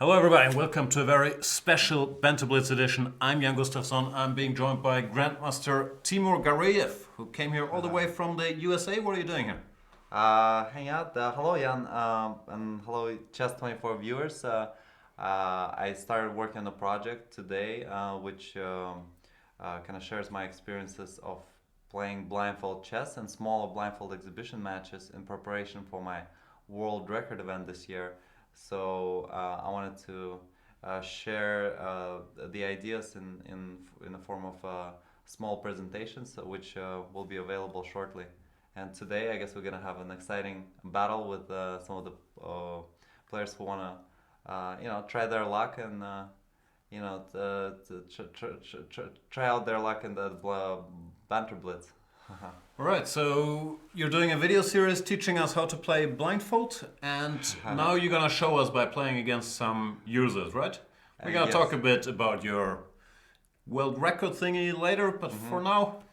Hello everybody and welcome to a very special Banter Blitz edition. I'm Jan Gustafsson. I'm being joined by Grandmaster Timur Gareyev, who came here all the way from the USA. What are you doing here? Hang out. Hello, Jan, and hello, Chess24 viewers. I started working on a project today, which kind of shares my experiences of playing blindfold chess and smaller blindfold exhibition matches in preparation for my world record event this year. So I wanted to share the ideas in the form of small presentations, which will be available shortly. And today, I guess we're gonna have an exciting battle with some of the players who wanna, try their luck and try out their luck in the banter blitz. Alright, so you're doing a video series teaching us how to play blindfold, and now you're gonna show us by playing against some users, right? We're gonna talk a bit about your world record thingy later, but for now,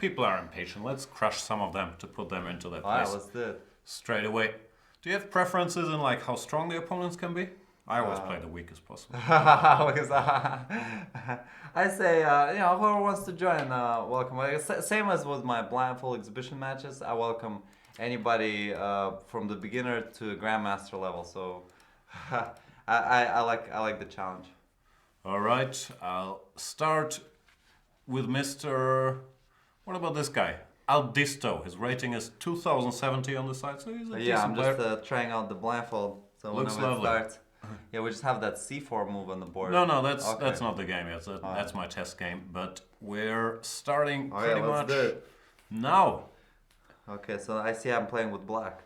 people are impatient. Let's crush some of them to put them into their place. Let's do it. Straight away. Do you have preferences in like how strong the opponents can be? I always play the weakest possible. Because I say, whoever wants to join, welcome. Same as with my blindfold exhibition matches, I welcome anybody from the beginner to grandmaster level. So I like the challenge. All right, I'll start with Mr. What about this guy? Aldisto. His rating is 2070 on the side, so he's a decent player. I'm just trying out the blindfold. So looks whenever lovely. it starts, we just have that C4 move on the board. No, that's not the game yet. That's my test game. But we're starting pretty let's much do it. now. Okay, so I see I'm playing with black.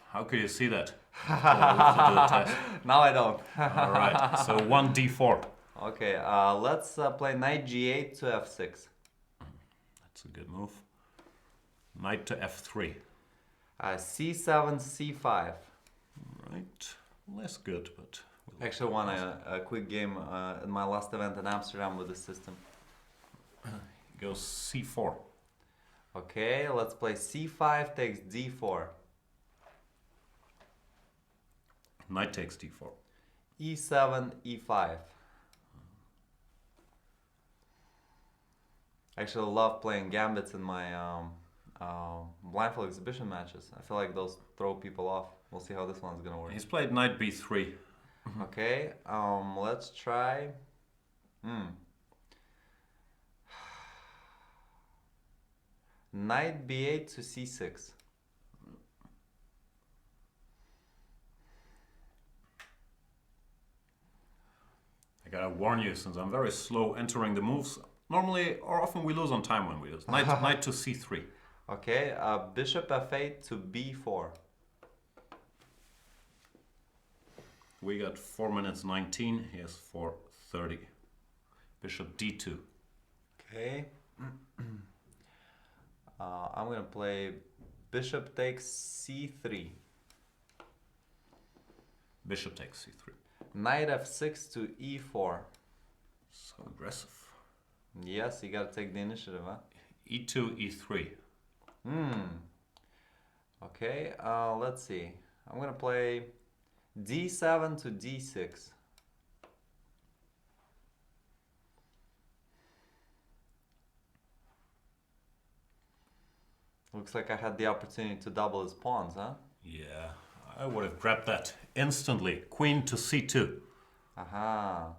How could you see that? To do the test. Now I don't. All right, so 1d4. Okay, let's play knight g8 to f6. That's a good move. Knight to f3. C7, c5. Right, less good, but... I actually won a quick game in my last event in Amsterdam with this system. Goes c4. Okay, let's play c5 takes d4. Knight takes d4. e7, e5. I actually love playing gambits in my blindfold exhibition matches. I feel like those throw people off. We'll see how this one's gonna work. He's played knight b3. Okay, let's try. Knight b8 to c6. I gotta warn you, since I'm very slow entering the moves, normally or often we lose on time when we use knight to c3. Okay, bishop f8 to b4. We got 4 minutes 19. He has 4:30. Bishop d2. Okay. I'm gonna play bishop takes c3. Bishop takes c3. Knight f6 to e4. So aggressive. Yes, you gotta take the initiative, huh? e2, e3. Okay, let's see. I'm gonna play d7 to d6. Looks like I had the opportunity to double his pawns, huh? Yeah, I would have grabbed that instantly. Queen to c2. Aha.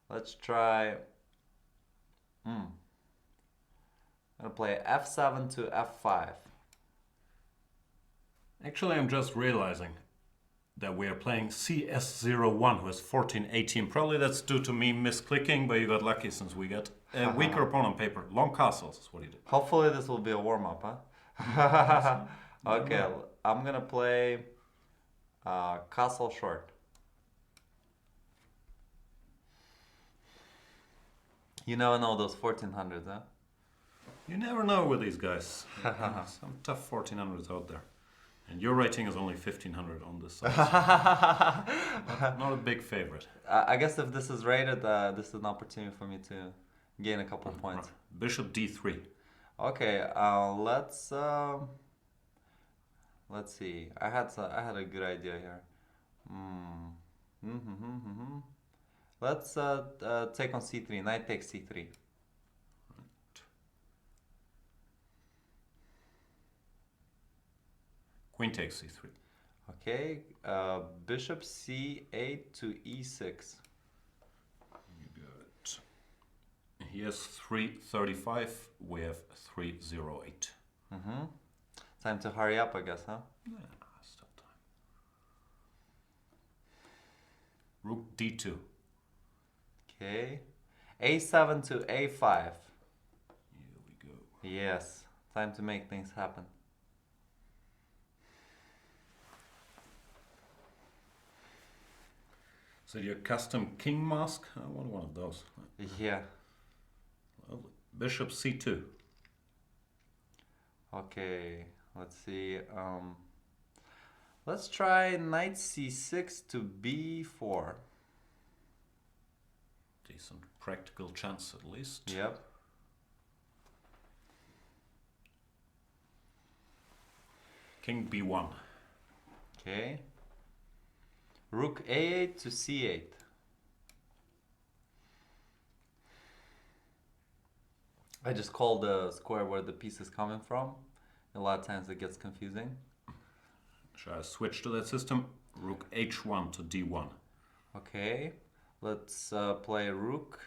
Let's try. I'm gonna play f7 to f5. Actually, I'm just realizing that we are playing CS01, who has 1418. Probably that's due to me misclicking, but you got lucky since we got a weaker opponent on paper. Long castles is what he did. Hopefully this will be a warm-up, huh? Okay, I'm gonna play castle short. You never know those 1400s, huh? You never know with these guys. Some tough 1400s out there. And your rating is only 1500 on this side. Not a big favorite. I guess if this is rated, this is an opportunity for me to gain a couple points. Bishop d3. Okay, let's let's see. I had a good idea here. Let's take on c3. Knight takes c3. Queen takes c3. Okay, bishop c8 to e6. Good. He has 335. We have 308. Time to hurry up, I guess, huh? Yeah, still time. Rook d2. Okay, a7 to a5. Here we go. Yes, time to make things happen. So your custom king mask? I want one of those. Yeah. Lovely. Bishop c2. Okay, let's see. Let's try knight c6 to b4. Decent practical chance at least. Yep. King b1. Okay. Rook a8 to c8. I just call the square where the piece is coming from. A lot of times it gets confusing. Shall I switch to that system? Rook h1 to d1. Okay, let's play rook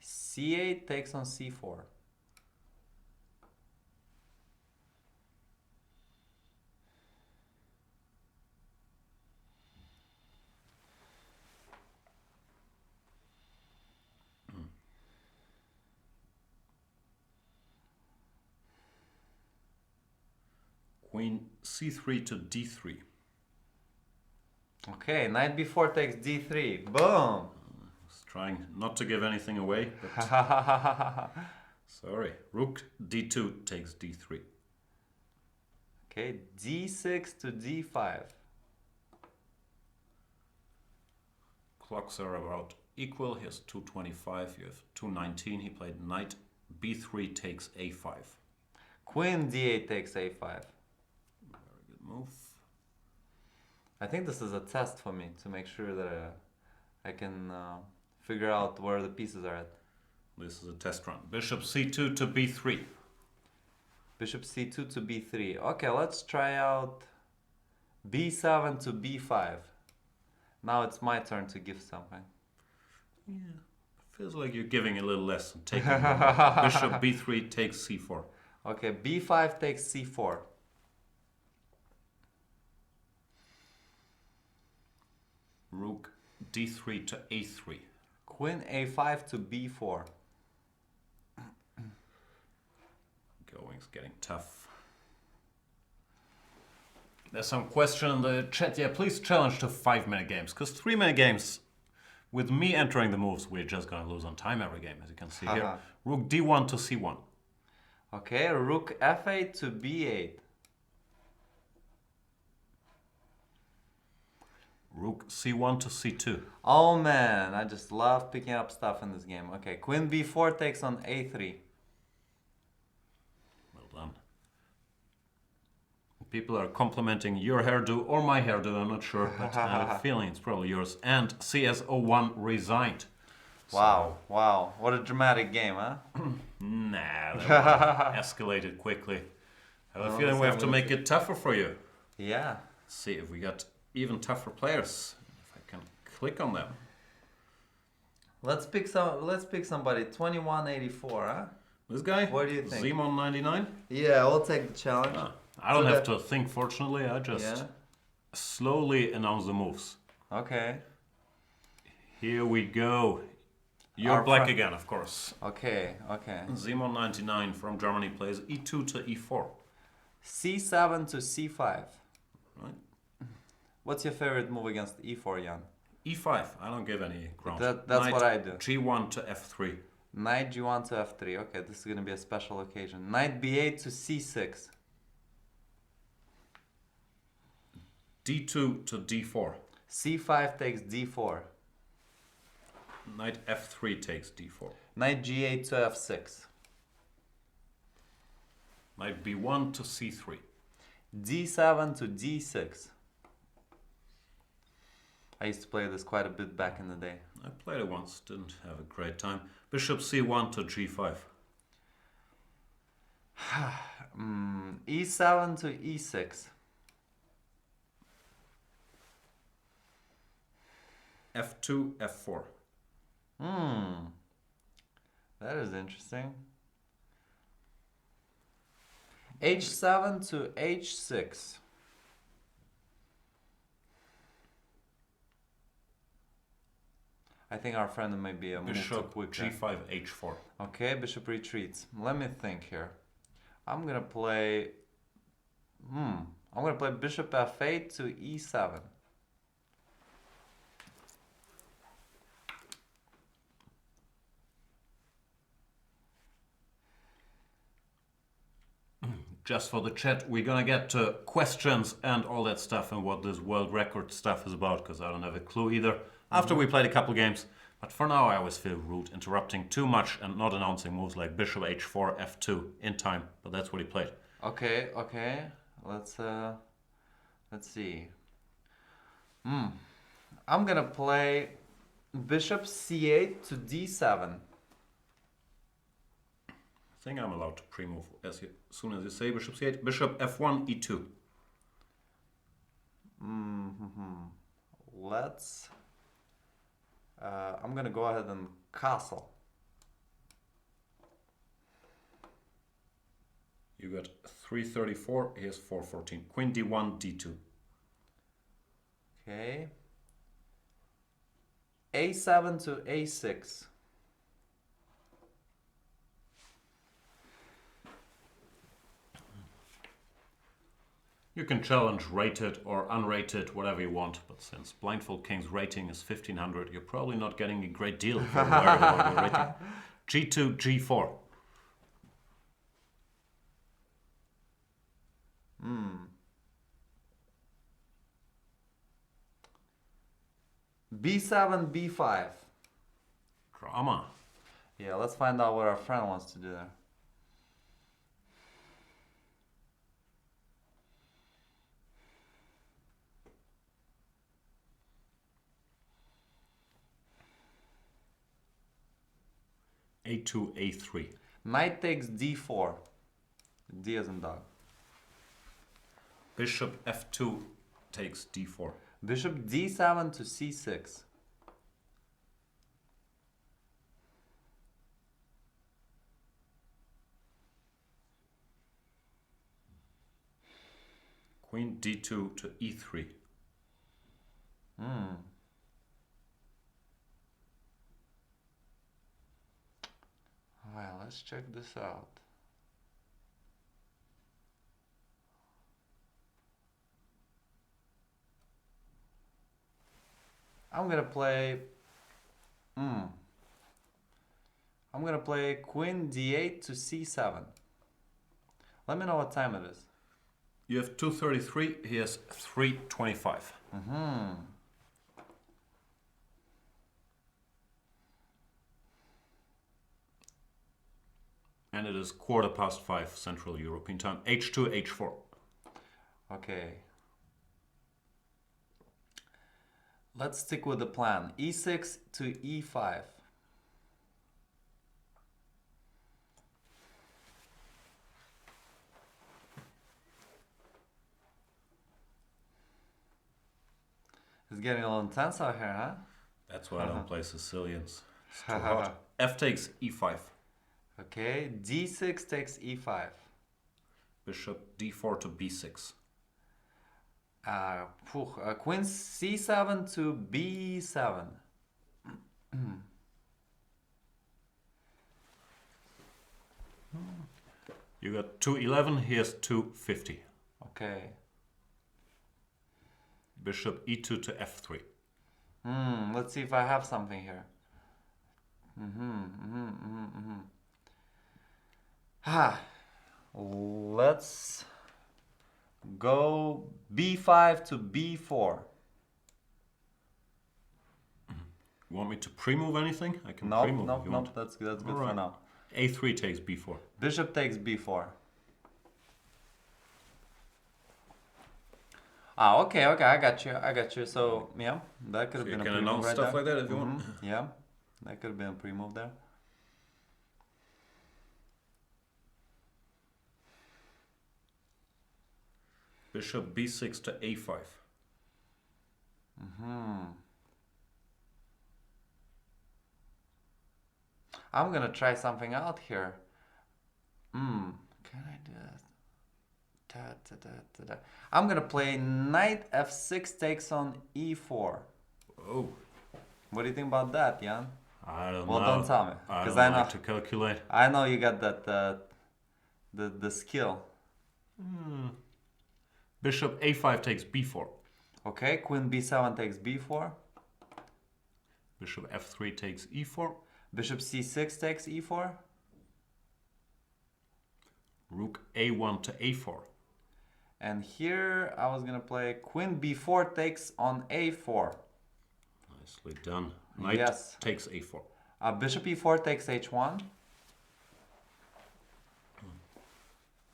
c8 takes on c4. Queen c3 to d3. Okay, knight b4 takes d3. Boom! Just trying not to give anything away, but sorry. Rook d2 takes d3. Okay, d6 to d5. Clocks are about equal. He has 225, you have 219. He played knight b3 takes a5. Queen d8 takes a5. Very good move. I think this is a test for me to make sure that I can figure out where the pieces are at. This is a test run. Bishop c2 to b3. Bishop c2 to b3. Okay, let's try out b7 to b5. Now it's my turn to give something. Yeah, feels like you're giving a little less and taking more. Bishop b3 takes c4. Okay, b5 takes c4. Rook d3 to a3. Queen a5 to b4. Going's getting tough. There's some question in the chat. Yeah, please challenge to 5-minute games, because 3-minute games, with me entering the moves, we're just going to lose on time every game, as you can see here. Rook d1 to c1. Okay, rook f8 to b8. Rook c1 to c2. Oh man, I just love picking up stuff in this game. Okay, queen b4 takes on a3. Well done. People are complimenting your hairdo or my hairdo, I'm not sure, but I have a feeling it's probably yours. And CSO1 resigned. Wow, wow, what a dramatic game, huh? Nah, that escalated quickly. I have a feeling we have to make it tougher for you. Yeah. Let's see if we got even tougher players. If I can click on them. Let's pick somebody. 2184, huh? This guy? What do you think? Zemon 99? Yeah, we'll take the challenge. I don't have to think, fortunately. I just Yeah. slowly announce the moves. Okay. Here we go. You're Our black fr- again, of course. Okay, okay. Zemon 99 from Germany plays e2 to e4. C7 to c5. Right? What's your favorite move against e4, Jan? e5. I don't give any ground. That's Knight what I do. g1 to f3. Knight g1 to f3. Okay, this is going to be a special occasion. Knight b8 to c6. d2 to d4. c5 takes d4. Knight f3 takes d4. Knight g8 to f6. Knight b1 to c3. D7 to D6. I used to play this quite a bit back in the day. I played it once, didn't have a great time. Bishop C1 to G5. E7 to E6. F2, F4. That is interesting. H7 to H6. I think our friend may be a move too Bishop quick. G5, H4. Okay, bishop retreats. Let me think here. I'm gonna play. I'm gonna play bishop F8 to E7. Just for the chat, we're gonna get to questions and all that stuff and what this world record stuff is about, because I don't have a clue either. After we played a couple games, but for now I always feel rude interrupting too much and not announcing moves like bishop H4, F2 in time. But that's what he played. Okay. Let's see. I'm gonna play bishop C8 to D7. I think I'm allowed to pre-move as soon as you say bishop C8. Bishop F1, E2. Let's. I'm gonna go ahead and castle. You got 334. Here's 414. Queen D1, D2. Okay. A7 to A6. You can challenge rated or unrated, whatever you want, but since Blindfoldking's rating is 1500, you're probably not getting a great deal for a very low rating. G2, G4. B7, B5. Drama. Yeah, let's find out what our friend wants to do there. A2, A3. Knight takes D4. D as in dog. Bishop F2 takes D4. Bishop D7 to C6. Queen D2 to E3. Well, let's check this out. I'm gonna play. I'm gonna play Queen D8 to C7. Let me know what time it is. You have 233. He has 325. And it is 5:15 Central European time. H2, H4. Okay. Let's stick with the plan. E6 to E5. It's getting a little intense out here, huh? That's why I don't play Sicilians. It's too hot. F takes E5. Okay, D6 takes E5. Bishop D4 to B6. Queen C7 to B7. You got 211, here's 250. Okay. Bishop E2 to F3. Let's see if I have something here. Let's go B5 to B4. You want me to pre-move anything? I can Nope, pre-move if nope, you nope. want. That's good All for right. now. A3 takes B4. Bishop takes B4. Ah, okay, I got you. So, yeah, that could have So you been a can pre-move announce right stuff there. like that if you want. Yeah, that could have been a pre-move there. Bishop b6 to a5. I'm gonna try something out here. Can I do that? I'm gonna play knight f6 takes on e4. Oh, What do you think about that, Jan? I don't Well, know. don't tell me, I because don't I know like to calculate. I know you got that the skill. Bishop a5 takes b4. Okay, queen b7 takes b4. Bishop f3 takes e4. Bishop c6 takes e4. Rook a1 to a4. And here I was gonna play queen b4 takes on a4. Nicely done. Knight Yes. takes a4. Bishop e4 takes h1.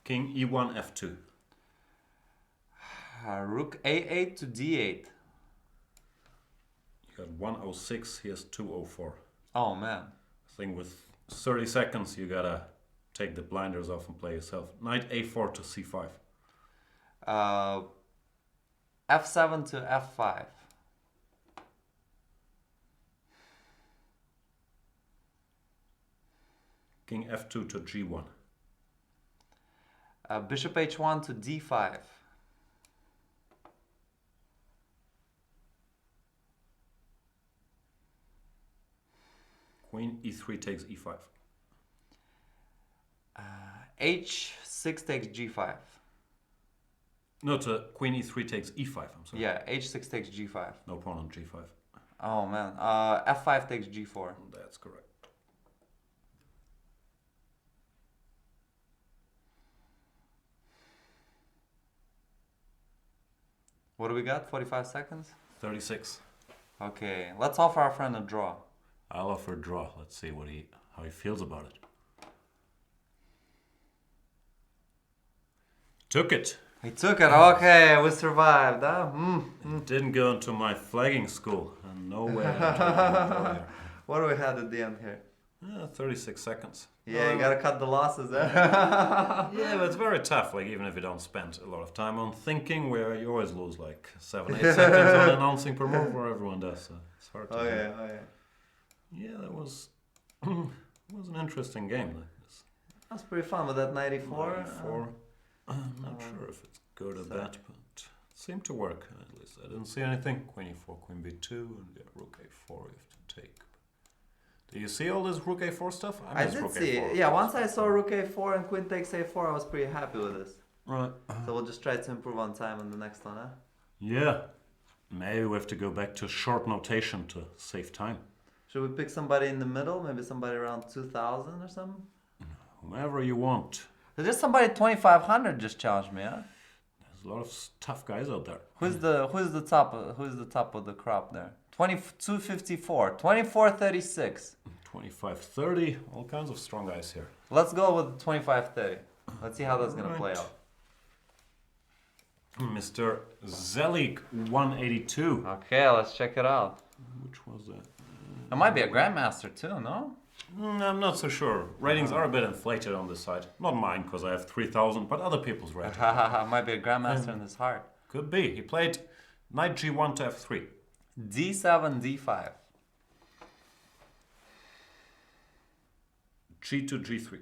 King e1 f2. Rook a8 to d8. You got 106, here's 204. Oh man. I think with 30 seconds you gotta take the blinders off and play yourself. Knight a4 to c5. F7 to f5. King f2 to g1. Bishop h1 to d5. Queen e3 takes e5. H6 takes g5. No, to queen e3 takes e5, I'm sorry. Yeah, h6 takes g5. No pawn on g5. Oh man. F5 takes g4. That's correct. What do we got? 45 seconds? 36. Okay, let's offer our friend a draw. I'll offer a draw. Let's see how he feels about it. Took it. He took it. Okay, we survived. Huh? Didn't go into my flagging school. And no way. I'm taking a draw here. What do we have at the end here? 36 seconds. Yeah, you gotta cut the losses there. Yeah, but it's very tough. Like even if you don't spend a lot of time on thinking, where you always lose like 7-8 seconds on announcing per move, or everyone does. So it's hard to. Oh yeah. Yeah, that was was an interesting game. Like this. That's pretty fun with that 94. 94. I'm not sure if it's good or bad, but it seemed to work. At least I didn't see anything. Queen e4, queen b2, and yeah, rook a4 you have to take. Do you see all this rook a4 stuff? I miss did rook see a4, it. Yeah, once I saw rook a4 and queen takes a4, I was pretty happy with this. Right. So we'll just try to improve on time on the next one, huh? Yeah. Maybe we have to go back to short notation to save time. Should we pick somebody in the middle? Maybe somebody around 2000 or something? Whomever you want. There's somebody 2500 just challenged me, huh? There's a lot of tough guys out there. Who's the top of the crop there? 2254, 2436. 25-30, all kinds of strong guys here. Let's go with 2530. Let's see how that's gonna play out. Mr. Zelik 182. Okay, let's check it out. Which was that? It might be a grandmaster too, no? I'm not so sure. Ratings are a bit inflated on this side. Not mine, because I have 3,000, but other people's ratings. Might be a grandmaster in his heart. Could be. He played knight g1 to f3. D7, D5. g2, g3.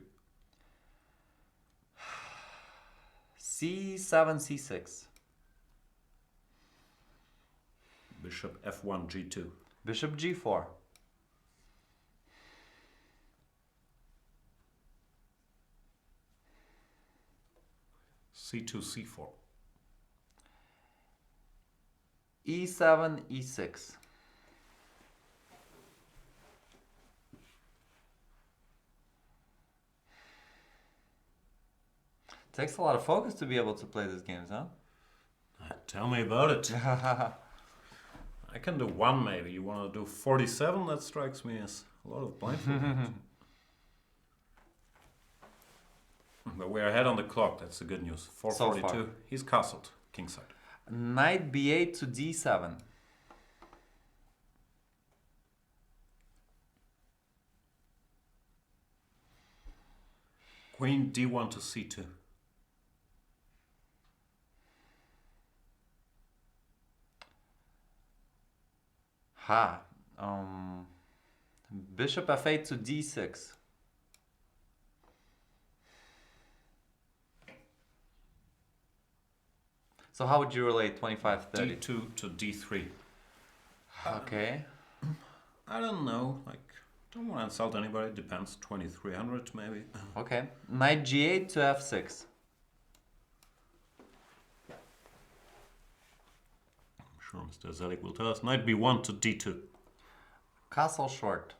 C7, C6. Bishop f1, g2. Bishop G4. c2, c4. E7, E6. Takes a lot of focus to be able to play these games, huh? Tell me about it. I can do one maybe. You want to do 47? That strikes me as a lot of blindfold. But we're ahead on the clock. That's the good news. 442. So far. He's castled kingside. Knight b8 to d7. Queen d1 to c2. Ha. Bishop f8 to d6. So how would you relate 25-30? d2 to d3. Okay. I don't know, like, don't want to insult anybody, depends, 2300 maybe. Okay. Knight g8 to f6. I'm sure Mr. Zelik will tell us. Knight b1 to d2. Castle short.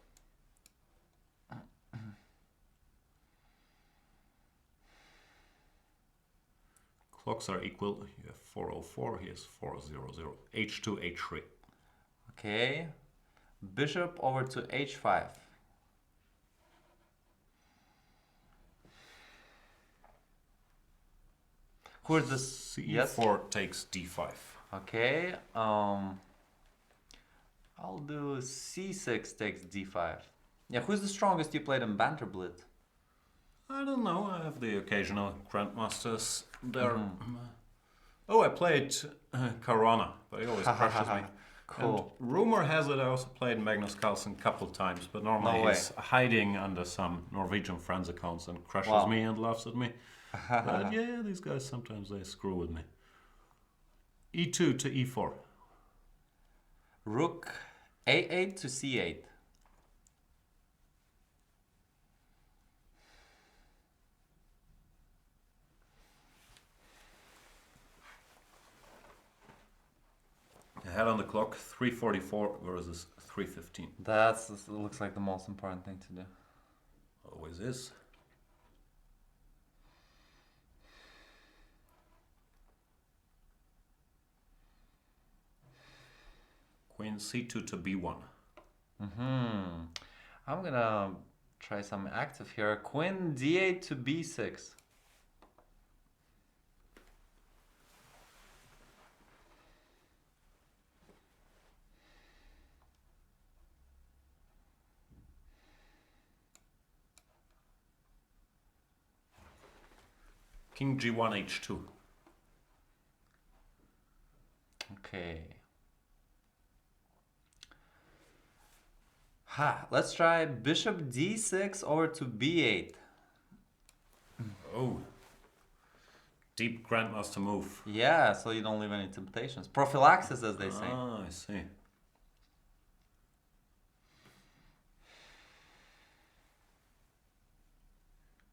Clocks are equal. You have 404, he has 400. h2, h3. Okay. Bishop over to h5. Who's this? c4 takes d5. Okay. I'll do c6 takes d5. Yeah, who's the strongest you played in banter blitz? I don't know, I have the occasional grandmasters there. Oh, I played Corona, but he always crushes me. Cool. And rumor has it I also played Magnus Carlsen a couple times, but normally No he's hiding under some Norwegian friends accounts and crushes Wow. me and laughs at me. But yeah, these guys sometimes they screw with me. e2 to e4. Rook a8 to c8. Ahead on the clock, 3:44 versus 3:15. That looks like the most important thing to do. Always is. Queen c2 to b1. I'm gonna try some active here. Queen d8 to b6. King g1 h2. Okay. Let's try bishop d6 over to b8. Oh. Deep grandmaster move. Yeah, so you don't leave any temptations. Prophylaxis, as they say. Ah, I see.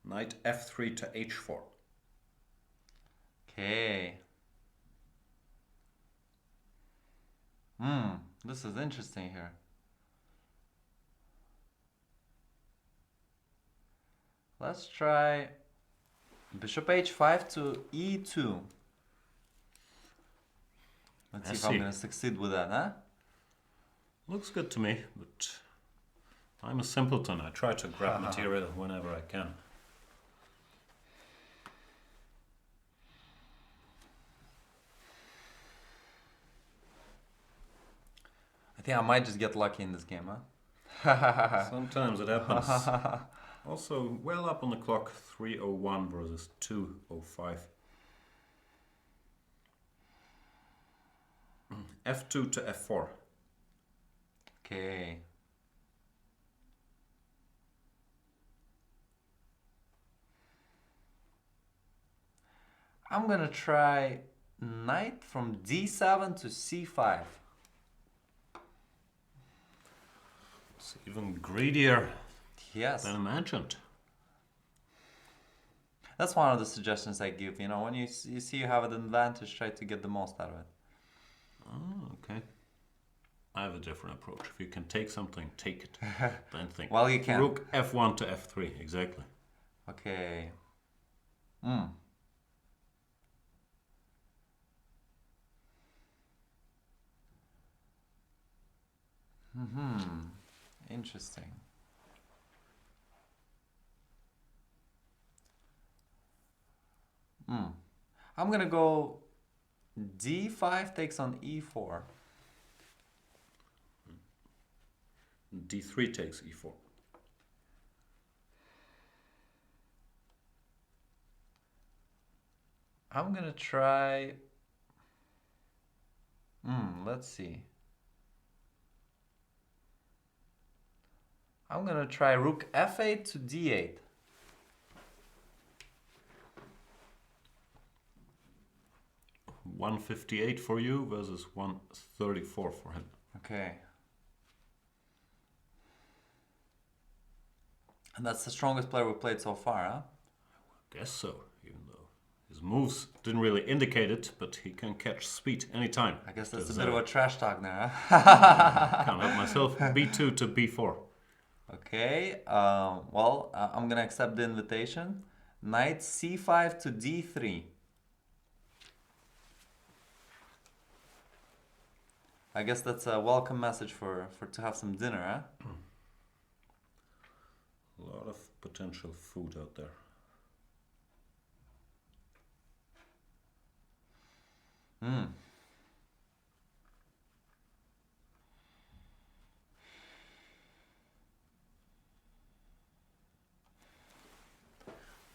Knight f3 to h4. Okay. This is interesting here. Let's try bishop h5 to e2. Let's see if I'm going to succeed with that, huh? Looks good to me, but I'm a simpleton. I try to grab material whenever I can. I think I might just get lucky in this game, huh? Sometimes it happens. Also, well up on the clock, 3:01 versus 2:05. f2 to f4. Okay. I'm gonna try knight from d7 to c5. It's even greedier Yes. than imagined. That's one of the suggestions I give. You know, when you see you have an advantage, try to get the most out of it. Oh, okay. I have a different approach. If you can take something, take it. Then think. Well, you can. Rook f1 to f3, exactly. Okay. Interesting. I'm gonna go D5 takes on E4. D3 takes E4. I'm gonna try. Let's see. I'm gonna try rook F8 to D8. $158 for you versus $134 for him. Okay. And that's the strongest player we played so far, huh? Guess so, even though his moves didn't really indicate it, but he can catch speed anytime. I guess that's a bit of a trash talk there, huh? Can't help myself. B2 to B4. Okay, well, I'm gonna accept the invitation. Knight C5 to D3. I guess that's a welcome message for to have some dinner, huh? A lot of potential food out there.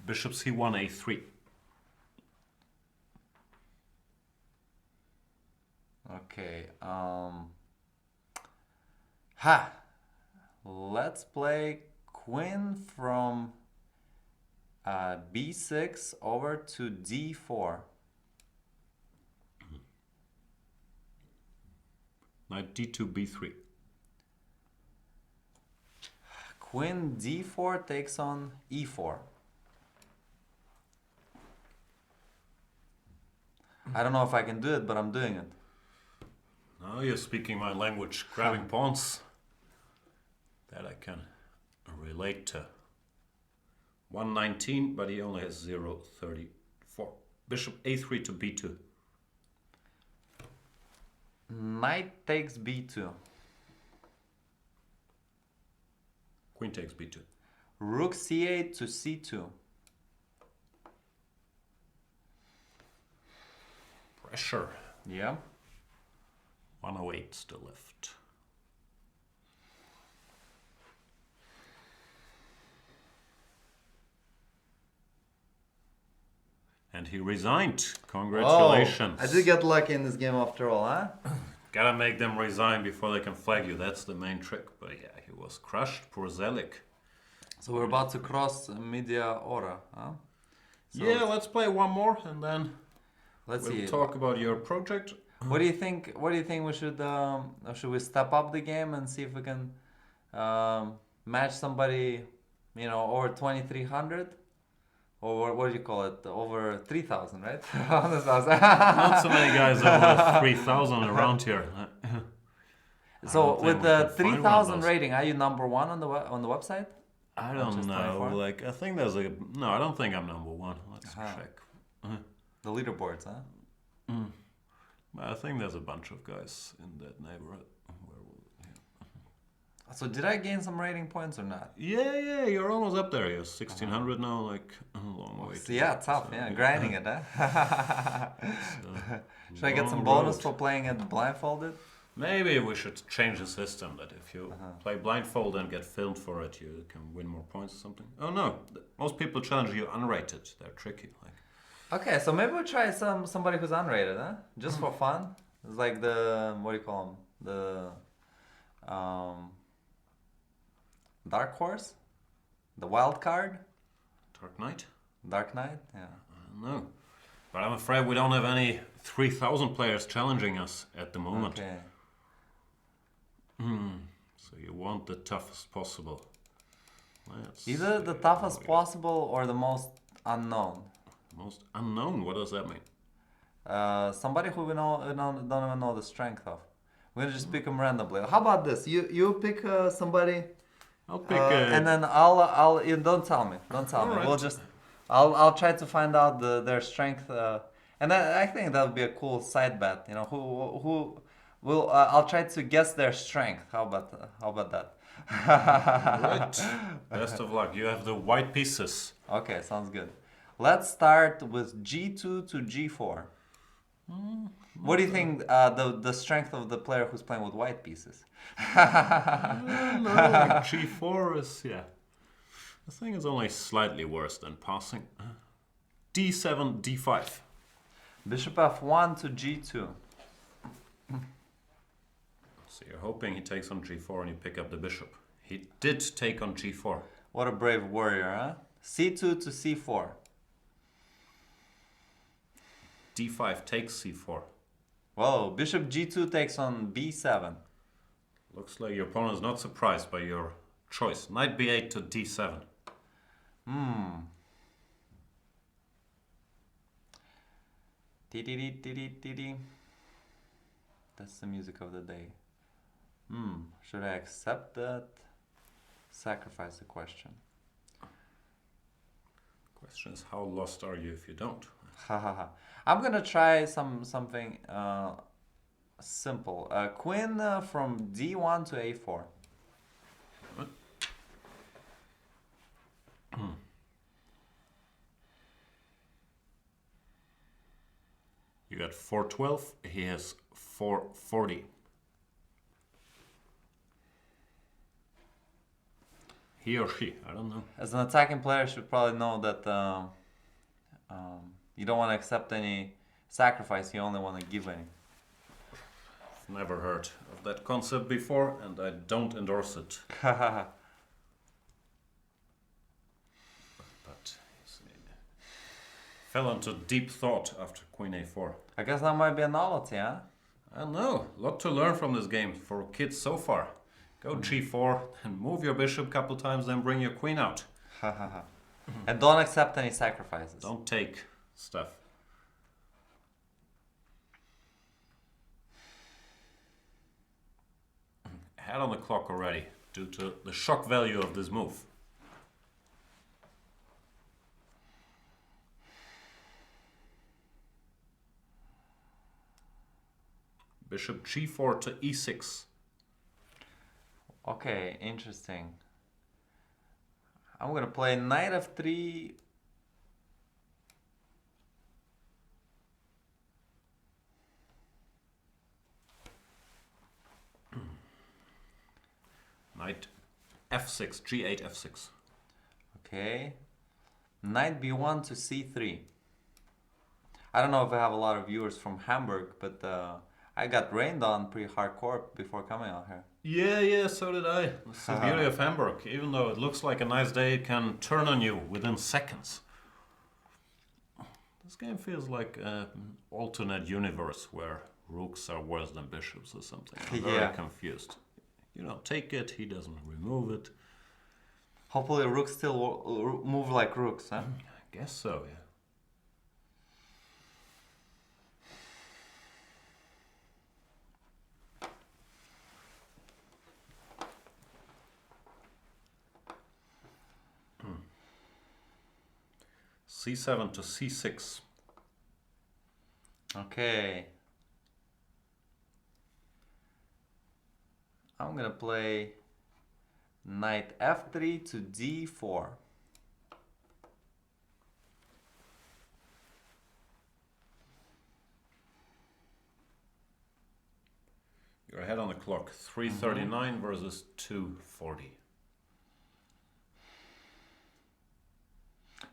Bishop C1, A3. Okay, let's play queen from B6 over to D4. Knight D2, B3. Queen D4 takes on E4. I don't know if I can do it, but I'm doing it. Now you're speaking my language, grabbing pawns. That I can relate to. 119, but he only has 0.34. Bishop A3 to B2. Knight takes B2. Queen takes B2. Rook C8 to C2. Pressure. Yeah. 108 still left. And he resigned. Congratulations. Oh, I did get lucky in this game after all, huh? Gotta make them resign before they can flag you. That's the main trick. But yeah, he was crushed. Poor Zelik. So we're about to cross media aura, huh? So yeah, let's play one more and then let's we'll see. talk about your project. What do you think? What do you think we should we step up the game and see if we can match somebody, over 2300? Or what do you call it? Over 3000, right? Not so many guys over 3000 around here. So with the 3000 rating, are you number one on the website? I don't know. 24? I think there's no. I don't think I'm number one. Let's check. The leaderboards, huh? I think there's a bunch of guys in that neighborhood. So did I gain some rating points or not? Yeah, you're almost up there. You're 1600 now, like a long way. Yeah, tough. Yeah, grinding it, huh? Should I get some bonus for playing it blindfolded? Maybe we should change the system that if you play blindfold and get filmed for it, you can win more points or something. Oh no, most people challenge you unrated. They're tricky. Okay, so maybe we'll try somebody who's unrated, huh? Just for fun. It's like what do you call them? The Dark Horse? The Wild Card? Dark Knight? Dark Knight, yeah. I don't know. But I'm afraid we don't have any 3000 players challenging us at the moment. Okay. So you want the toughest possible. Either the toughest possible or the most unknown. Most unknown? What does that mean? Somebody who we don't even know the strength of. We're gonna just pick them randomly. How about this? You pick somebody. I'll pick. And then I'll. You don't tell me. Don't tell me. Right. We'll just. I'll try to find out their strength. And I think that would be a cool side bet. Who will. I'll try to guess their strength. How about that? Right. Best of luck. You have the white pieces. Okay, sounds good. Let's start with G2 to G4. What do you think the strength of the player who's playing with white pieces? No, like g4 is, yeah. I think it's only slightly worse than passing. d7, d5. Bishop f1 to g2. So you're hoping he takes on g4 and you pick up the bishop. He did take on g4. What a brave warrior, huh? c2 to c4. d5 takes c4. Whoa, bishop g2 takes on b7. Looks like your opponent is not surprised by your choice. Knight b8 to d7. Dee-dee-dee-dee-dee-dee. That's the music of the day. Should I accept that? Sacrifice the question. Question is, how lost are you if you don't? I'm gonna try something simple. Queen from d1 to a4. You got 412, he has 440. He or she, I don't know. As an attacking player, you should probably know that you don't want to accept any sacrifice, you only want to give any. I've never heard of that concept before, and I don't endorse it. But he fell into deep thought after Queen a4. I guess that might be a novelty, huh? I don't know, a lot to learn from this game for kids so far. Go g4 and move your bishop a couple times, then bring your queen out. And don't accept any sacrifices. Don't take stuff. Head on the clock already, due to the shock value of this move. Bishop g4 to e6. Okay, interesting. I'm gonna play knight f3. Knight f6, g8, f6. Okay. Knight b1 to c3. I don't know if I have a lot of viewers from Hamburg, but I got rained on pretty hardcore before coming out here. Yeah, so did I. That's the beauty of Hamburg. Even though it looks like a nice day, it can turn on you within seconds. This game feels like an alternate universe where rooks are worse than bishops or something. I'm very confused. You don't take it, he doesn't remove it. Hopefully rooks still move like rooks, huh? I guess so, yeah. c7 to c6. Okay. I'm gonna play knight f3 to d4. You're ahead on the clock. 3:39 versus 2:40.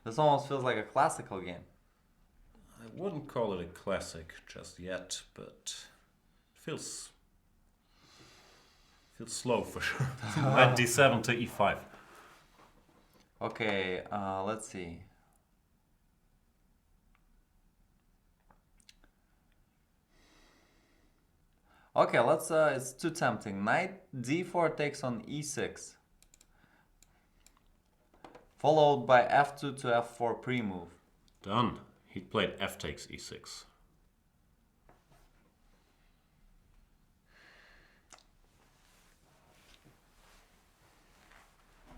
This almost feels like a classical game. I wouldn't call it a classic just yet, but it feels slow for sure. Knight d7 to e5. Okay, let's see. Okay, let's it's too tempting. Knight d4 takes on e6. Followed by f2 to f4 pre-move. Done. He played f takes e6.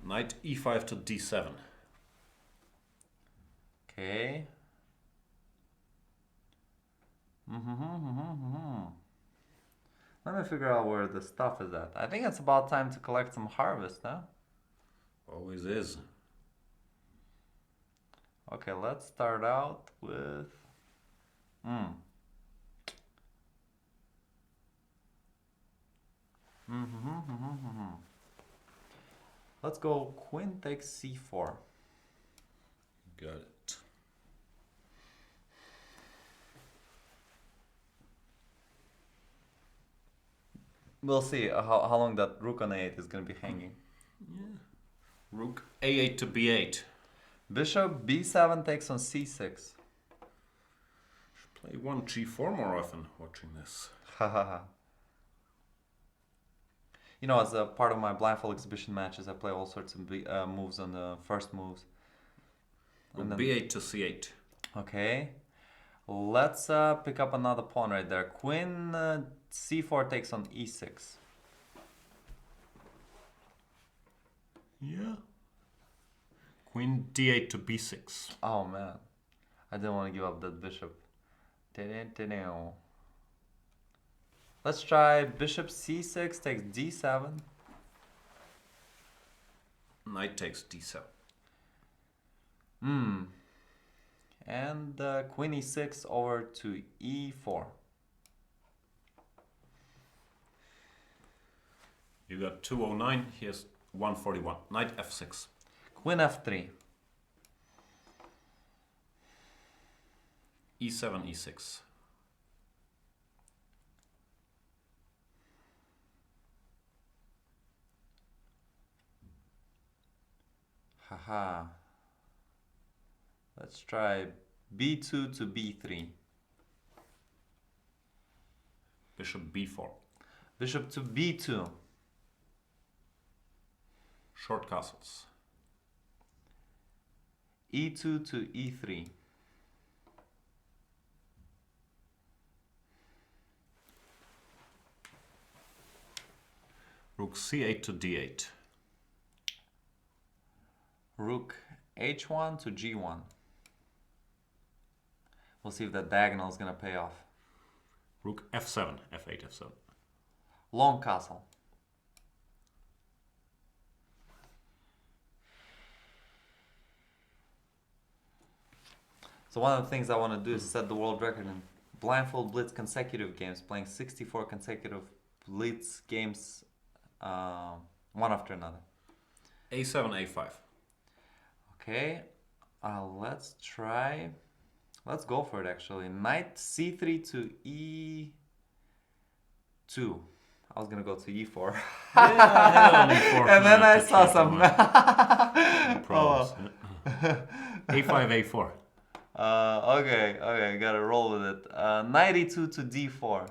Knight e5 to d7. Okay. Let me figure out where the stuff is at. I think it's about time to collect some harvest, huh? Always is. Okay, let's start out with... Let's go queen takes c4. Got it. We'll see how long that rook on a8 is going to be hanging. Yeah. Rook a8 to b8. Bishop b7 takes on c6. Should play one g4 more often watching this. Hahaha. You know, as a part of my blindfold exhibition matches, I play all sorts of moves on the first moves. Rook b8 to c8. Okay. Let's pick up another pawn right there. Queen c4 takes on e6. Yeah. Queen d8 to b6. Oh man, I didn't want to give up that bishop. Let's try bishop c6 takes d7. Knight takes d7. And queen e6 over to e4. You got 209, here's 141. Knight f6. Queen f3. e7, e6. Haha. Let's try b2 to b3. Bishop b4. Bishop to b2. Short castles. e2 to e3. Rook c8 to d8. Rook h1 to g1. We'll see if that diagonal is going to pay off. Rook f7, f8, f7. Long castle. So one of the things I want to do is set the world record in blindfold blitz consecutive games, playing 64 consecutive blitz games, one after another. a7, a5. Okay, let's try. Let's go for it actually. Knight c3 to e2. I was gonna go to e4. And then I saw some problems. a5, a4. Okay, gotta roll with it. Knight e2 to d4.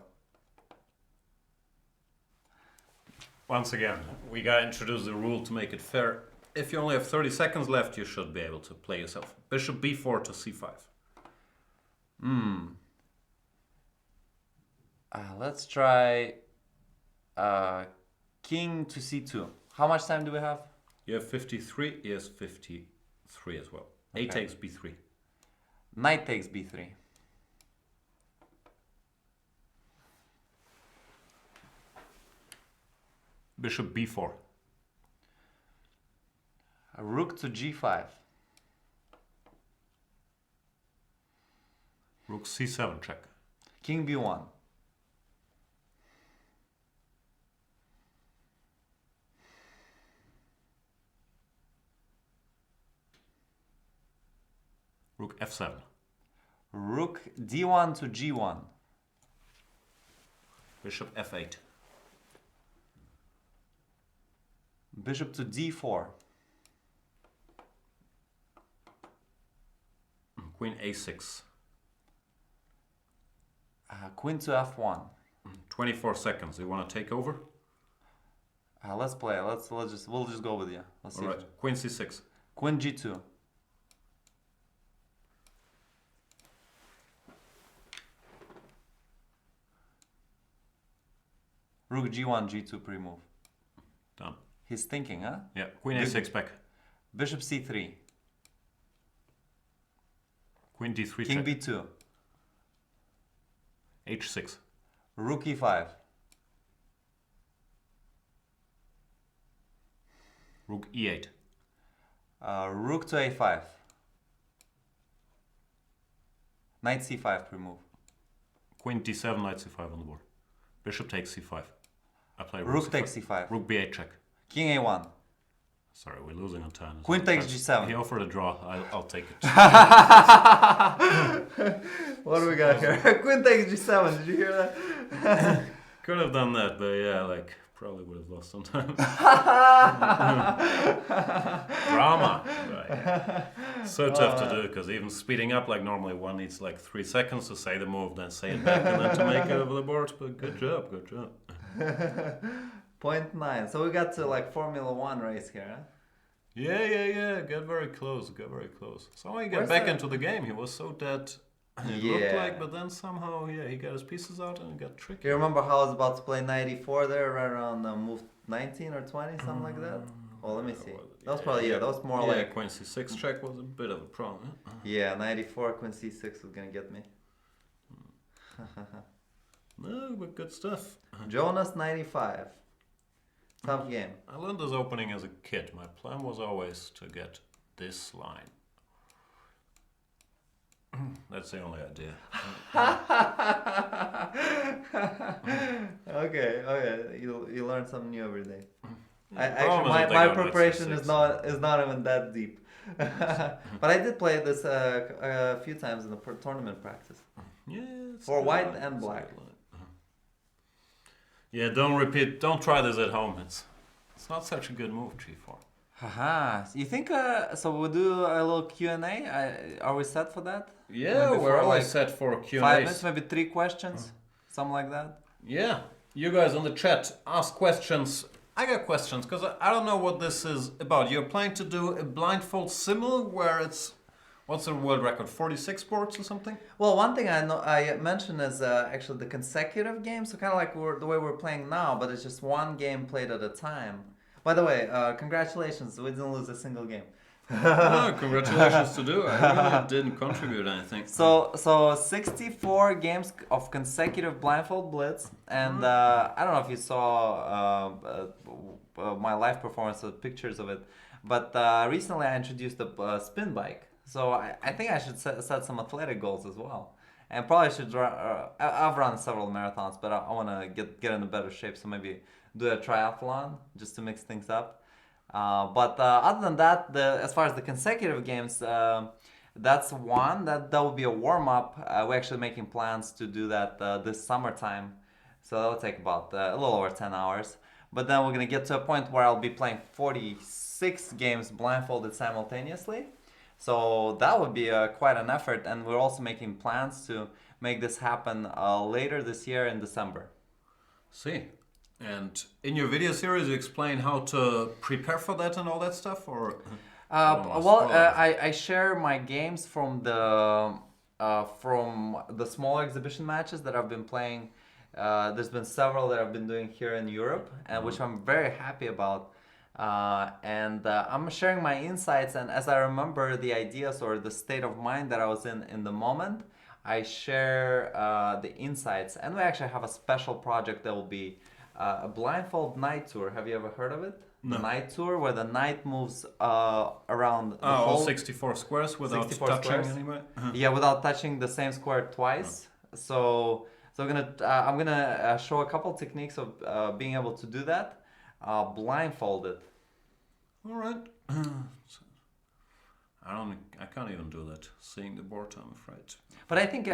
Once again, we gotta introduce the rule to make it fair. If you only have 30 seconds left, you should be able to play yourself. Bishop b4 to c5. Let's try king to c2. How much time do we have? You have 53, he has 53 as well. Okay. A takes b3. Knight takes b3. Bishop b4. Rook to g5. Rook c7 check. King b1. Rook f7. Rook d1 to g1. Bishop f8. Bishop to d4. Queen a6. Queen to f1. 24 seconds. You want to take over? Let's play. We'll just go with you. Let's see. All right. Queen c6. Queen g2. Rook g1, g2 pre-move. Done. He's thinking, huh? Yeah. Queen a6 back. Bishop c3. Queen d3 King check. b2. h6. Rook e5. Rook e8. Rook to a5. Knight c5 pre-move. Queen d7, knight c5 on the board. Bishop takes c5. I play Rook takes c5. Rook b8 check. King a1. Sorry, we're losing on turn. Queen takes g7. He offered a draw. I'll take it. What do we got here? Queen takes g7. Did you hear that? Could have done that, but yeah, like probably would have lost some time. Drama. Right. So tough to do because even speeding up, like normally one needs like 3 seconds to say the move, then say it back, and then to make it over the board. But good job, good job. 0.9. So we got to like Formula 1 race here, huh? Yeah. Got very close. So he got back into the game. He was so dead. It looked like, but then somehow, he got his pieces out and it got tricky. You remember how I was about to play knight e4 there, right around move 19 or 20, something like that? Well, let me see. That was probably, that was more like... Queen c6 check was a bit of a problem. Yeah, knight e4, queen c6 was gonna get me. No, but good stuff. Jonas 95. Tough game. I learned this opening as a kid. My plan was always to get this line. That's the only idea. Okay. You learn something new every day. My preparation is not even that deep. But I did play this a few times in the tournament practice. Yeah. For white and black. Yeah, don't try this at home. It's not such a good move, g4. Haha. You think so we'll do a little Q&A? Are we set for that? Yeah, we're always set for Q&A. 5 minutes, maybe 3 questions, something like that. Yeah, you guys on the chat ask questions. I got questions because I don't know what this is about. You're planning to do a blindfold simul where it's, what's the world record, 46 boards or something? Well, one thing I mentioned is actually the consecutive games, so kind of like the way we're playing now, but it's just one game played at a time. By the way, congratulations, we didn't lose a single game. No, congratulations to do. I really didn't contribute anything. So 64 games of consecutive blindfold blitz, and I don't know if you saw my live performance with pictures of it, but recently I introduced a spin bike. So I think I should set some athletic goals as well, and probably should. I've run several marathons, but I want to get in a better shape. So maybe do a triathlon just to mix things up. But other than that, as far as the consecutive games, that's one that will be a warm up. We're actually making plans to do that this summertime, so that will take about a little over 10 hours. But then we're gonna get to a point where I'll be playing 46 games blindfolded simultaneously. So that would be quite an effort, and we're also making plans to make this happen later this year in December. See. And in your video series, you explain how to prepare for that and all that stuff, or? I share my games from the smaller exhibition matches that I've been playing. There's been several that I've been doing here in Europe, and which I'm very happy about. I'm sharing my insights, and as I remember the ideas or the state of mind that I was in the moment, I share the insights. And we actually have a special project that will be a blindfold knight tour. Have you ever heard of it? No. The knight tour, where the knight moves around the all 64 squares without 64 touching squares. anyway. Yeah, without touching the same square twice. So I'm gonna show a couple techniques of being able to do that blindfolded. All right. I can't even do that. Seeing the board, I'm afraid. But I think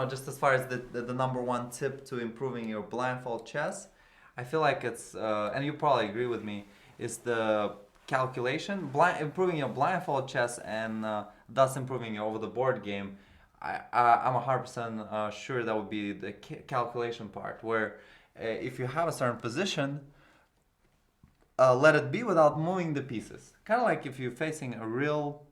just as far as the number one tip to improving your blindfold chess, I feel like it's and you probably agree with me, is the calculation, improving your blindfold chess, and thus improving your over the board game. I'm 100% sure that would be the calculation part, where if you have a certain position, let it be without moving the pieces. Kind of like if you're facing a real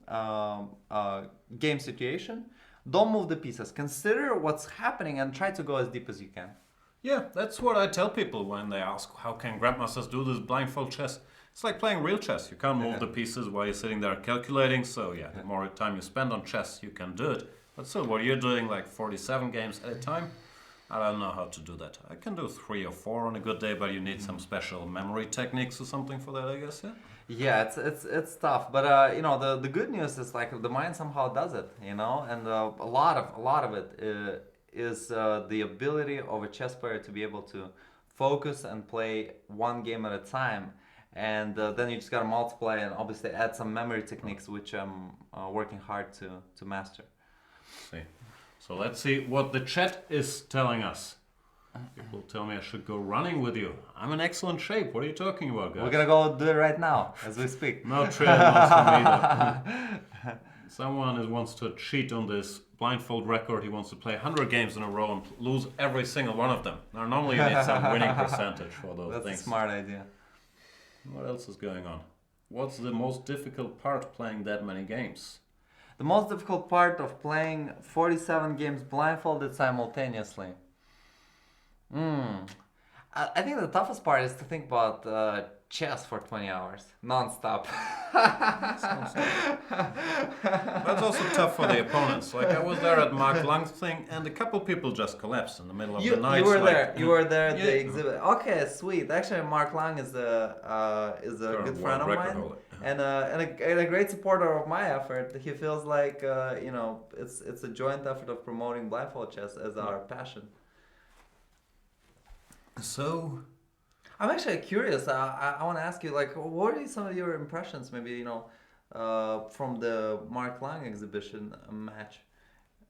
game situation, don't move the pieces. Consider what's happening and try to go as deep as you can. Yeah, that's what I tell people when they ask, how can grandmasters do this blindfold chess? It's like playing real chess. You can't move the pieces while you're sitting there calculating. So yeah, the more time you spend on chess, you can do it. But still, what you're doing, like 47 games at a time, I don't know how to do that. I can do 3 or 4 on a good day, but you need some special memory techniques or something for that, I guess. Yeah, it's tough, but the good news is like the mind somehow does it, and a lot of it is the ability of a chess player to be able to focus and play one game at a time. And then you just gotta multiply and obviously add some memory techniques, which I'm working hard to master. See. So let's see what the chat is telling us. People tell me I should go running with you. I'm in excellent shape. What are you talking about, guys? We're gonna go do it right now as we speak. No triathlons for me, though. Someone wants to cheat on this blindfold record. He wants to play 100 games in a row and lose every single one of them. Now, normally you need some winning percentage for those things. That's a smart idea. What else is going on? What's the most difficult part playing that many games? The most difficult part of playing 47 games blindfolded simultaneously. I think the toughest part is to think about chess for 20 hours, non-stop. That's also tough for the opponents. Like I was there at Mark Lang's thing, and a couple people just collapsed in the middle of the night. You were like, there. You were there at yeah. the exhibit. Okay, sweet. Actually, Mark Lang is a good friend of mine, and a great supporter of my effort. He feels like it's a joint effort of promoting blindfold chess as our passion. So, I'm actually curious. I want to ask you, like, what are some of your impressions, maybe, from the Mark Lang exhibition match?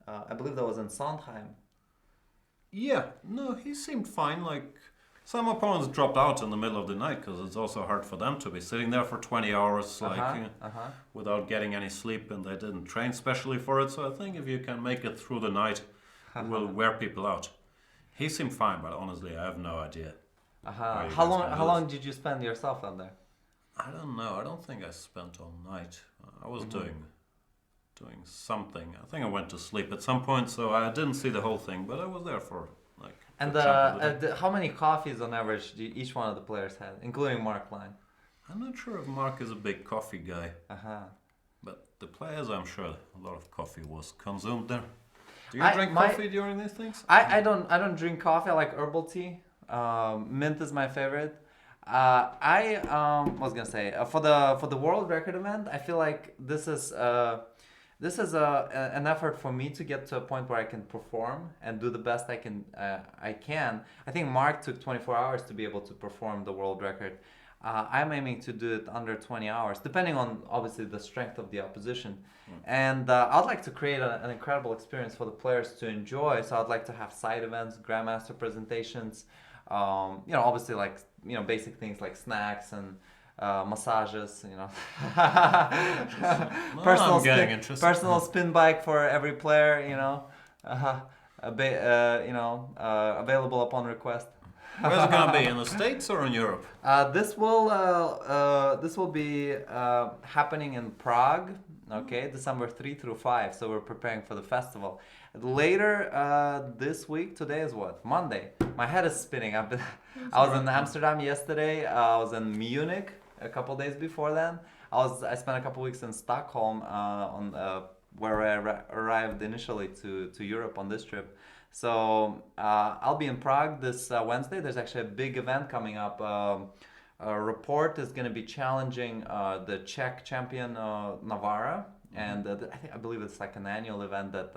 I believe that was in Sondheim. yeah, no, he seemed fine. Like, some opponents dropped out in the middle of the night because it's also hard for them to be sitting there for 20 hours, without getting any sleep, and they didn't train specially for it. So I think if you can make it through the night, it will wear people out. He seemed fine, but honestly, I have no idea. How long did you spend yourself on there? I don't know. I don't think I spent all night. I was doing something. I think I went to sleep at some point, so I didn't see the whole thing, but I was there for like. And how many coffees on average do each one of the players had, including Mark Lang? I'm not sure if Mark is a big coffee guy. But the players, I'm sure a lot of coffee was consumed there. Do you drink coffee during these things? I don't drink coffee. I like herbal tea. Mint is my favorite. I was gonna say for the world record event, I feel like this is an effort for me to get to a point where I can perform and do the best I can. I think Mark took 24 hours to be able to perform the world record. I'm aiming to do it under 20 hours, depending on obviously the strength of the opposition. And I'd like to create an incredible experience for the players to enjoy. So I'd like to have side events, grandmaster presentations, obviously like basic things like snacks and massages, personal spin bike for every player, available upon request. Where's it gonna be? In the States or in Europe? This will be happening in Prague. Okay, December 3 through 5. So we're preparing for the festival. Later this week, today is what? Monday. My head is spinning. I was in Amsterdam yesterday. I was in Munich a couple days before then. I spent a couple weeks in Stockholm where I arrived initially to Europe on this trip. So I'll be in Prague this Wednesday. There's actually a big event coming up. A report is going to be challenging the Czech champion Navara, and I believe it's like an annual event that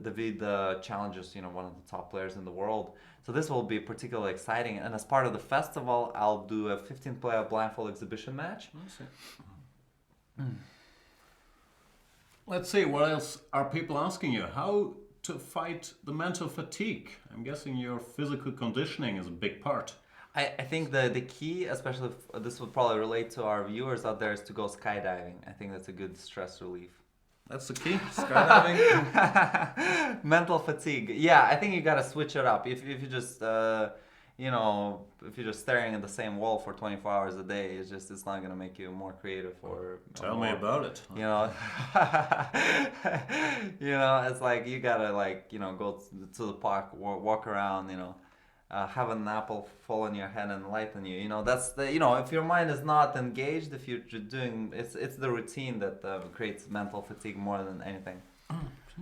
David challenges one of the top players in the world. So this will be particularly exciting. And as part of the festival, I'll do a 15-player blindfold exhibition match. Let's see, what else are people asking you? How to fight the mental fatigue? I'm guessing your physical conditioning is a big part. I think the key, especially this would probably relate to our viewers out there, is to go skydiving. I think that's a good stress relief. That's the key, skydiving. Mental fatigue. Yeah, I think you gotta switch it up. If you just if you're just staring at the same wall for 24 hours a day, it's not gonna make you more creative or. Tell me about it. It's like you gotta go to the park, walk around, have an apple fall on your head and enlighten you. That's the if your mind is not engaged, if you're doing it's the routine that creates mental fatigue more than anything.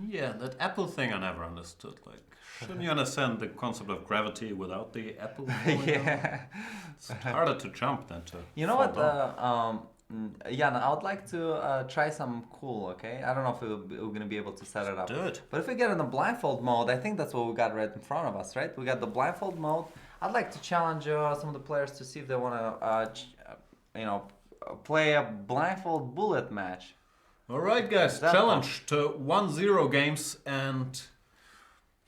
Yeah, that apple thing I never understood. Like, shouldn't you understand the concept of gravity without the apple? Yeah, it's harder to jump than to. You know what? Jan, I would like to try some cool, okay? I don't know if we're going to be able to set it up. Do it. But if we get in the blindfold mode, I think that's what we got right in front of us, right? We got the blindfold mode. I'd like to challenge some of the players to see if they want to, play a blindfold bullet match. All right, guys, challenge to 1-0 games, and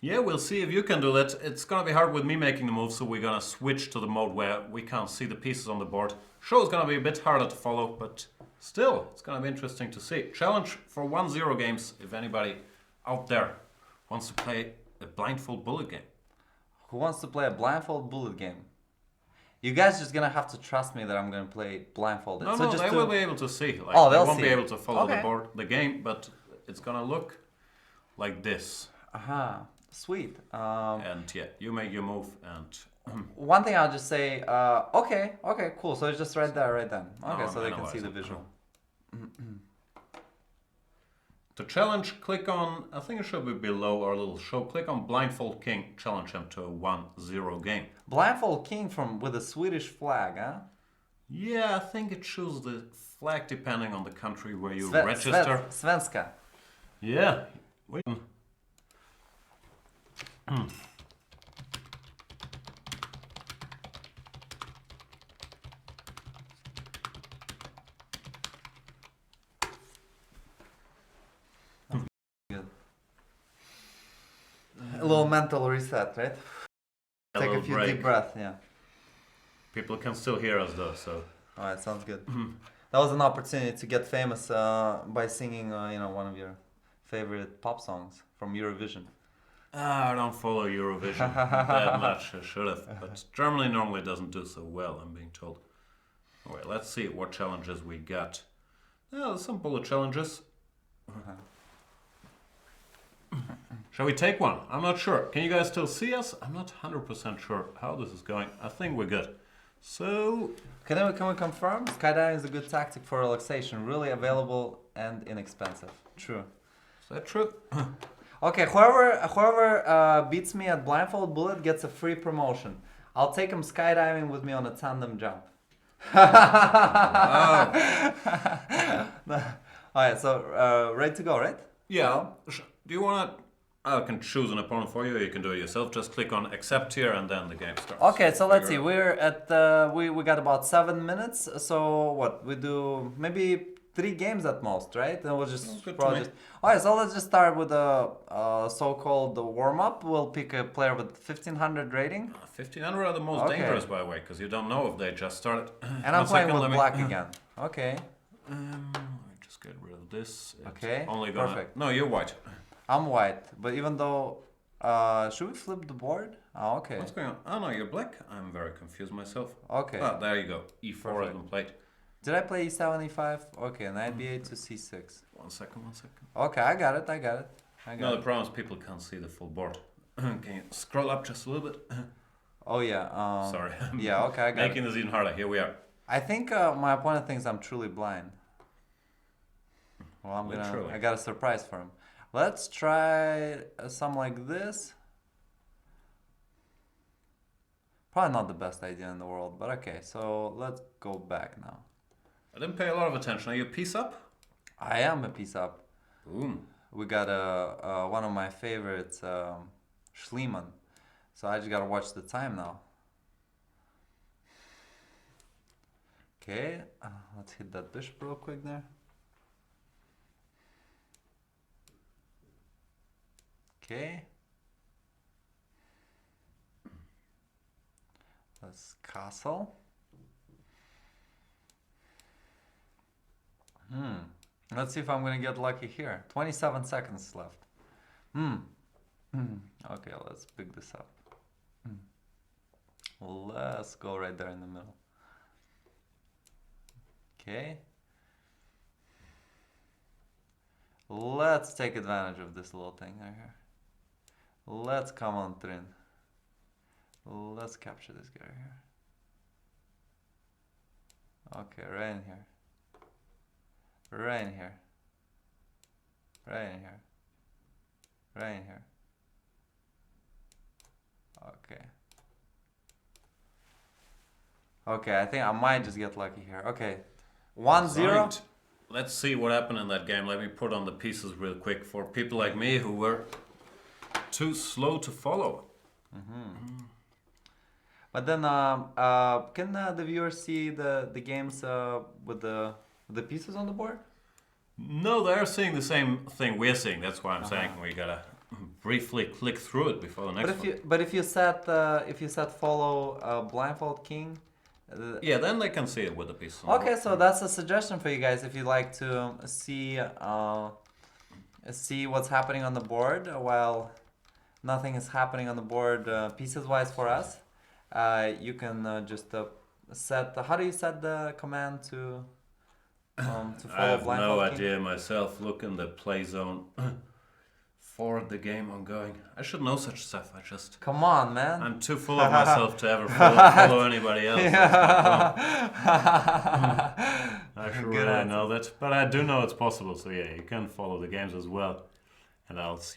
yeah, we'll see if you can do that. It's gonna be hard with me making the move, so we're gonna switch to the mode where we can't see the pieces on the board. Show is gonna be a bit harder to follow, but still, it's gonna be interesting to see. Challenge for 1-0 games, if anybody out there wants to play a blindfold bullet game. Who wants to play a blindfold bullet game? You guys just gonna have to trust me that I'm gonna play blindfolded. No, so no, just they will be able to see. Like, oh, they they'll won't see. be able to follow Okay. the board, the game, but it's gonna look like this. Aha, sweet. And yeah, you make your move, and One thing I'll just say, okay, cool. So it's just right there, right then. Okay, No, so they can analyze see the it. visual. to challenge, click on, I think it should be below our little show, click on Blindfoldking, challenge him to a 1-0 game. Blindfoldking with a Swedish flag, huh? Yeah, I think it shows the flag depending on the country where you register. Svenska. Yeah. Wait. Good. A little mental reset, right? A Take a little few break. deep breaths, yeah. People can still hear us though, so. Alright, sounds good. That was an opportunity to get famous by singing, one of your favorite pop songs from Eurovision. I don't follow Eurovision that much. I should have, but Germany normally doesn't do so well, I'm being told. Alright, let's see what challenges we got. Yeah, there's some bullet challenges. Shall we take one? I'm not sure. Can you guys still see us? I'm not 100% sure how this is going. I think we're good. So, Can we confirm? Skydiving is a good tactic for relaxation, really available and inexpensive. True. is that true? Okay, whoever beats me at blindfold bullet gets a free promotion. I'll take him skydiving with me on a tandem jump. Wow. Alright, so ready to go, right? Yeah. Do you want to... I can choose an opponent for you, or you can do it yourself. Just click on accept here and then the game starts. Okay, so let's see. We're at we got about 7 minutes. So what we do? Maybe 3 games at most, right? And we'll just good probably to me. just. Alright, so let's just start with a so-called warm up. We'll pick a player with 1500 rating, 1500 are the most Okay. dangerous, by the way, because you don't know if they just started. and I'm playing with black again. Okay, Let me just get rid of this. It's Okay, only gonna... perfect. No, you're white. I'm white, but even though, should we flip the board? Oh, okay, What's going on? Oh no, you're black. I'm very confused myself. okay. Ah, there you go. E4 has Perfect. been played. Did I play E7, E5? Okay, knight B8 to C6. One second. Okay, I got it. No, the problem is people can't see the full board. Can you scroll up just a little bit? Oh yeah. Sorry. Yeah, okay, I got it. Making this even harder. Here we are. I think my opponent thinks I'm truly blind. Well, Literally. I got a surprise for him. Let's try something like this. Probably not the best idea in the world, but okay. So let's go back now. I didn't pay a lot of attention. Are you a piece up? I am a piece up. Boom. We got one of my favorites, Schliemann. So I just gotta watch the time now. Okay, let's hit that bishop real quick there. Okay. Let's castle. Let's see if I'm gonna get lucky here. 27 seconds left. Okay, let's pick this up. Let's go right there in the middle. Okay. Let's take advantage of this little thing right here. Let's come on Trin. Let's capture this guy here. Okay, right in here. Right in here. Right in here. Right in here. Okay. Okay, I think I might just get lucky here. Okay. 1-0. Right. Let's see what happened in that game. Let me put on the pieces real quick for people like me who were too slow to follow. But then, can the viewers see the games with the pieces on the board? No, they're seeing the same thing we're seeing. That's why I'm saying we gotta briefly click through it before the next one. But if you set follow Blindfoldking. Yeah, then they can see it with the pieces. Okay, so that's a suggestion for you guys if you like to see what's happening on the board while nothing is happening on the board pieces wise for us. You can just set. How do you set the command to follow I have no Blindfoldking? idea myself. Look in the play zone for the game ongoing. I should know such stuff. Come on, man. I'm too full of myself to ever follow anybody else. I should really know that, but I do know it's possible. So yeah, you can follow the games as well, and else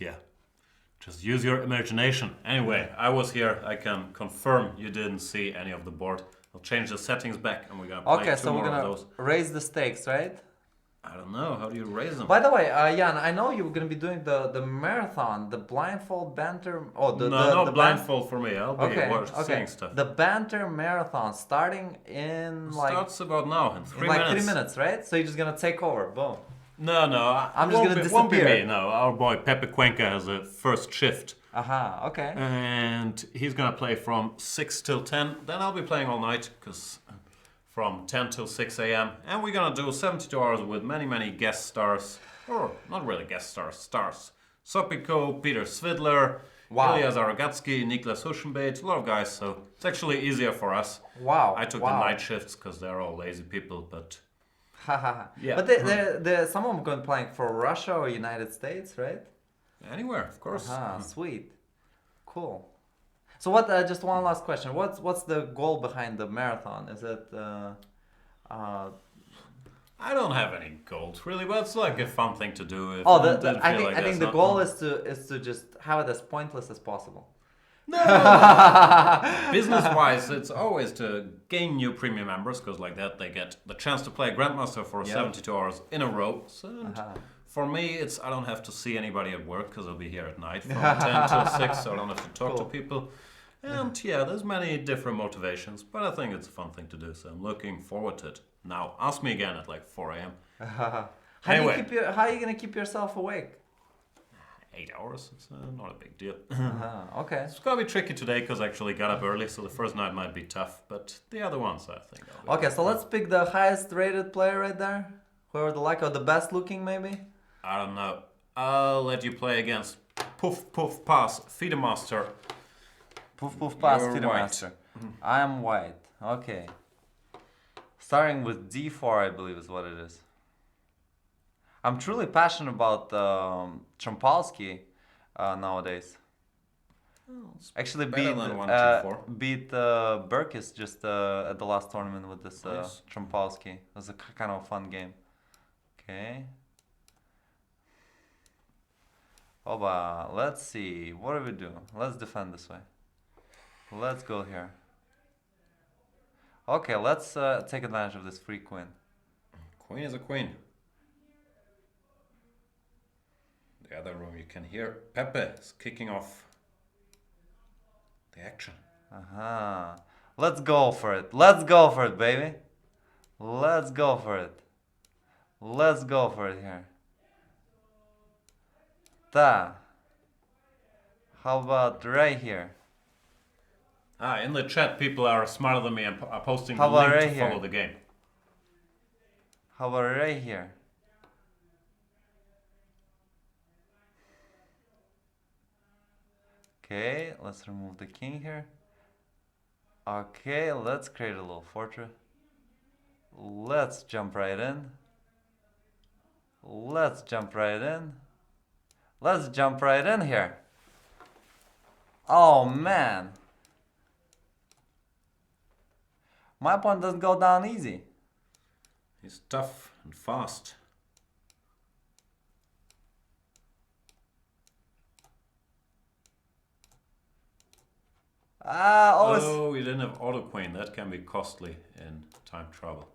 just use your imagination. Anyway, I was here. I can confirm you didn't see any of the board. I'll change the settings back, and we're gonna play two more of those. Raise the stakes, right? I don't know. How do you raise them? By the way, Jan, I know you're gonna be doing the marathon, the blindfold banter. Oh, no blindfold for me. I'll be saying stuff. The banter marathon starting in starts about now in 3 like minutes. 3 minutes, right? So you're just gonna take over. Boom. No, I'm just gonna disappear. Won't be me. No, our boy Pepe Cuenca has a first shift. Okay. And he's gonna play from 6 till 10. Then I'll be playing all night because from 10 till 6 a.m. And we're gonna do 72 hours with many guest stars. Or not really guest stars, stars. Sopiko, Peter Svidler, Ilya Zarogatsky, Niklas Huschenbeit, a lot of guys, so it's actually easier for us. Wow. I took the night shifts because they're all lazy people, but... Yeah. But some of them going playing for Russia or United States, right? Anywhere, of course. Sweet. Cool. So what? Just one last question. What's the goal behind the marathon? Is it? I don't have any goals really, but it's like a fun thing to do. I think the goal is to just have it as pointless as possible. No. Business-wise, it's always to gain new premium members because like that they get the chance to play Grandmaster for 72 hours in a row. So, for me, I don't have to see anybody at work because I'll be here at night from 10 till 6, so I don't have to talk to people. And there's many different motivations, but I think it's a fun thing to do, so I'm looking forward to it. Now, ask me again at like 4 a.m. How are you going to keep yourself awake? 8 hours, it's not a big deal. Okay. It's going to be tricky today because I actually got up early, so the first night might be tough, but the other ones I think I'll be so let's pick the highest rated player right there. Whoever or the best looking maybe? I don't know. I'll let you play against Puff Puff Pass, Feedermaster. Puff Puff Pass, Feedermaster. I am white. Okay. Starting with D4, I believe is what it is. I'm truly passionate about Trampolsky nowadays. Actually, beat Berkis just at the last tournament with this Trampolsky. It was a kind of fun game. Okay. Oba, let's see. What do we do? Let's defend this way. Let's go here. Okay, let's take advantage of this free queen. Queen is a queen. The other room you can hear Pepe is kicking off the action. Let's go for it. Let's go for it, baby. Let's go for it. Let's go for it here. How about right here? In the chat, people are smarter than me and are posting the link to follow the game. How about right here? Okay, let's remove the king here. Okay, let's create a little fortress. Let's jump right in. Let's jump right in. Let's jump right in here. Oh man. My opponent doesn't go down easy. He's tough and fast. Oh, you didn't have auto queen. That can be costly in time travel.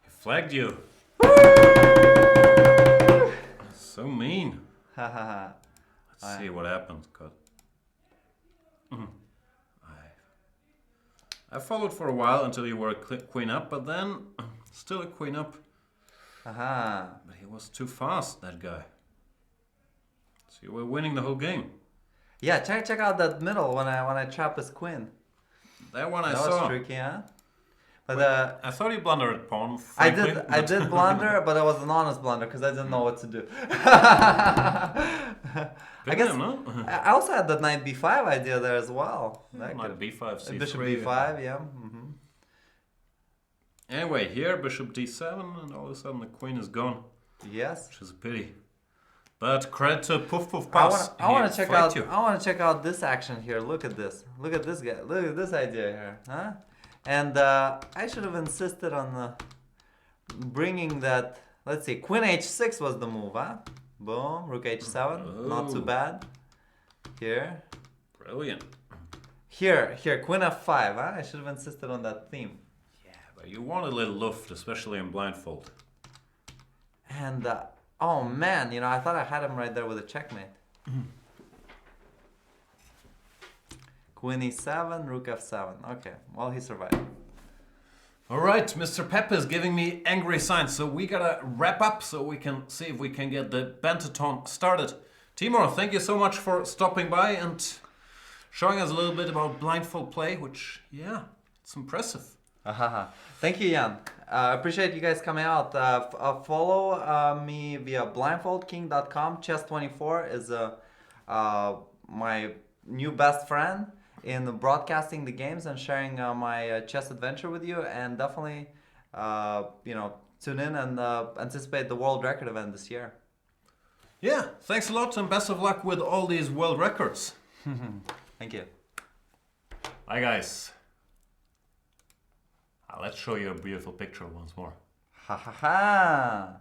He flagged you. Woo! Let's see what happens. Cause I followed for a while until you were a queen up, but then still a queen up. But he was too fast, that guy. So you were winning the whole game. Yeah, check out that middle when I trap his queen. That one I That saw. was tricky, huh? But I thought you blundered at pawn. I Frankly, did blunder, but it was an honest blunder because I didn't know what to do. I guess no? I also had that knight b5 idea there as well. That Knight b5, c3. bishop b5, yeah. Anyway, here bishop d7, and all of a sudden the queen is gone. Yes. Which is a pity. But credit to Poof Poof Pass. I want to check out. I want to check out this action here. Look at this. Look at this guy. Look at this idea here, huh? And I should have insisted on bringing that. Let's see. Queen h6 was the move, huh? Boom. Rook h7. Not too bad. Here. Brilliant. Here. Queen f5, huh? I should have insisted on that theme. Yeah, but you want a little luft, especially in blindfold. And oh man, I thought I had him right there with a checkmate. Queen e7, rook f7. Okay, well, he survived. All right, Mr. Pep is giving me angry signs, so we gotta wrap up so we can see if we can get the banter started. Timur, thank you so much for stopping by and showing us a little bit about blindfold play, which, yeah, it's impressive. Thank you, Jan. I appreciate you guys coming out. Follow me via blindfoldking.com. Chess24 is my new best friend in broadcasting the games and sharing my chess adventure with you. And definitely, tune in and anticipate the world record event this year. Yeah, thanks a lot and best of luck with all these world records. Thank you. Bye, guys. Let's show you a beautiful picture once more. Ha ha ha!